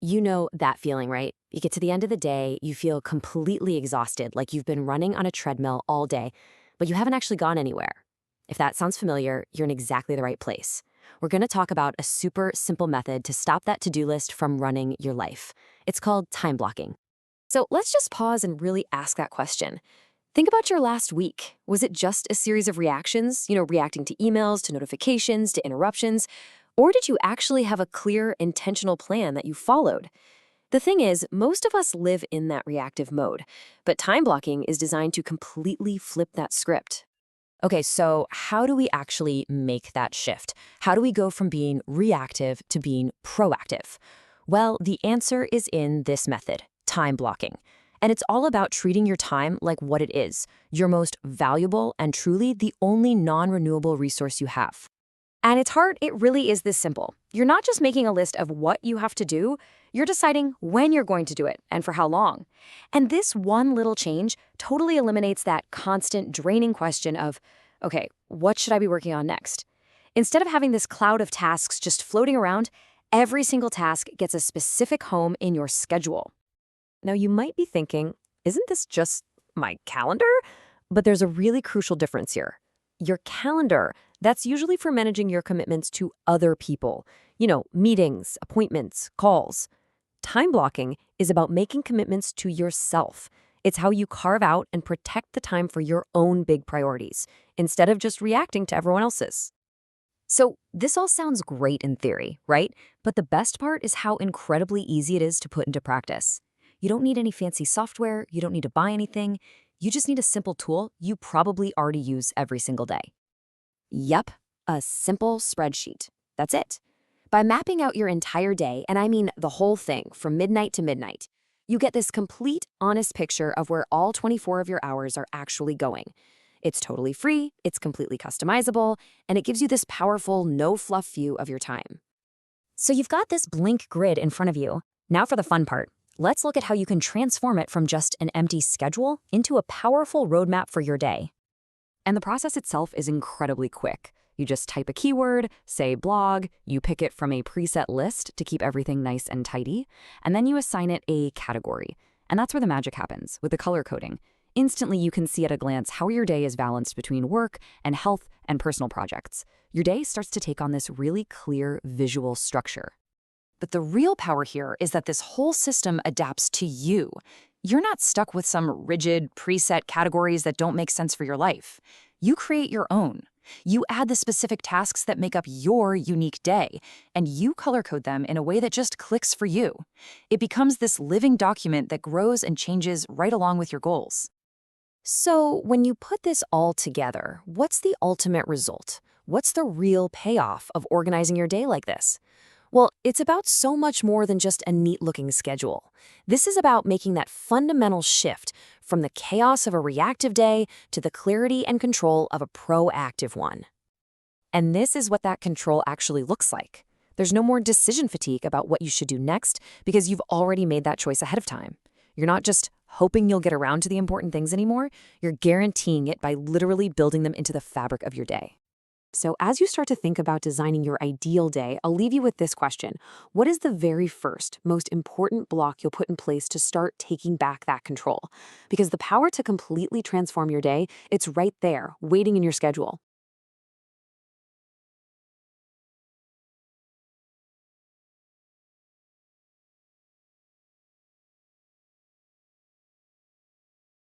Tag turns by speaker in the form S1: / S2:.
S1: You know that feeling, right? You get to the end of the day, you feel completely exhausted, like you've been running on a treadmill all day, but you haven't actually gone anywhere. If that sounds familiar, you're in exactly the right place. We're going to talk about a super simple method to stop that to-do list from running your life. It's called time blocking. So let's just pause and really ask that question. Think about your last week. Was it just a series of reactions, reacting to emails, to notifications, to interruptions? Or did you actually have a clear, intentional plan that you followed? The thing is, most of us live in that reactive mode, but time blocking is designed to completely flip that script. Okay, so how do we actually make that shift? How do we go from being reactive to being proactive? Well, the answer is in this method, time blocking. And it's all about treating your time like what it is, your most valuable and truly the only non-renewable resource you have. At its heart, it really is this simple. You're not just making a list of what you have to do, you're deciding when you're going to do it and for how long. And this one little change totally eliminates that constant draining question of, okay, what should I be working on next? Instead of having this cloud of tasks just floating around, every single task gets a specific home in your schedule. Now, you might be thinking, isn't this just my calendar? But there's a really crucial difference here. Your calendar, that's usually for managing your commitments to other people. Meetings, appointments, calls. Time blocking is about making commitments to yourself. It's how you carve out and protect the time for your own big priorities, instead of just reacting to everyone else's. So this all sounds great in theory, right? But the best part is how incredibly easy it is to put into practice. You don't need any fancy software, you don't need to buy anything. You just need a simple tool you probably already use every single day. Yep, a simple spreadsheet. That's it. By mapping out your entire day, and I mean the whole thing from midnight to midnight, you get this complete, honest picture of where all 24 of your hours are actually going. It's totally free, it's completely customizable, and it gives you this powerful, no-fluff view of your time. So you've got this blank grid in front of you. Now for the fun part. Let's look at how you can transform it from just an empty schedule into a powerful roadmap for your day. And the process itself is incredibly quick. You just type a keyword, say blog, you pick it from a preset list to keep everything nice and tidy, and then you assign it a category. And that's where the magic happens, with the color coding. Instantly, you can see at a glance how your day is balanced between work and health and personal projects. Your day starts to take on this really clear visual structure. But the real power here is that this whole system adapts to you. You're not stuck with some rigid, preset categories that don't make sense for your life. You create your own. You add the specific tasks that make up your unique day, and you color code them in a way that just clicks for you. It becomes this living document that grows and changes right along with your goals. So when you put this all together, what's the ultimate result? What's the real payoff of organizing your day like this? Well, it's about so much more than just a neat-looking schedule. This is about making that fundamental shift from the chaos of a reactive day to the clarity and control of a proactive one. And this is what that control actually looks like. There's no more decision fatigue about what you should do next because you've already made that choice ahead of time. You're not just hoping you'll get around to the important things anymore. You're guaranteeing it by literally building them into the fabric of your day. So as you start to think about designing your ideal day, I'll leave you with this question. What is the very first, most important block you'll put in place to start taking back that control? Because the power to completely transform your day, it's right there, waiting in your schedule.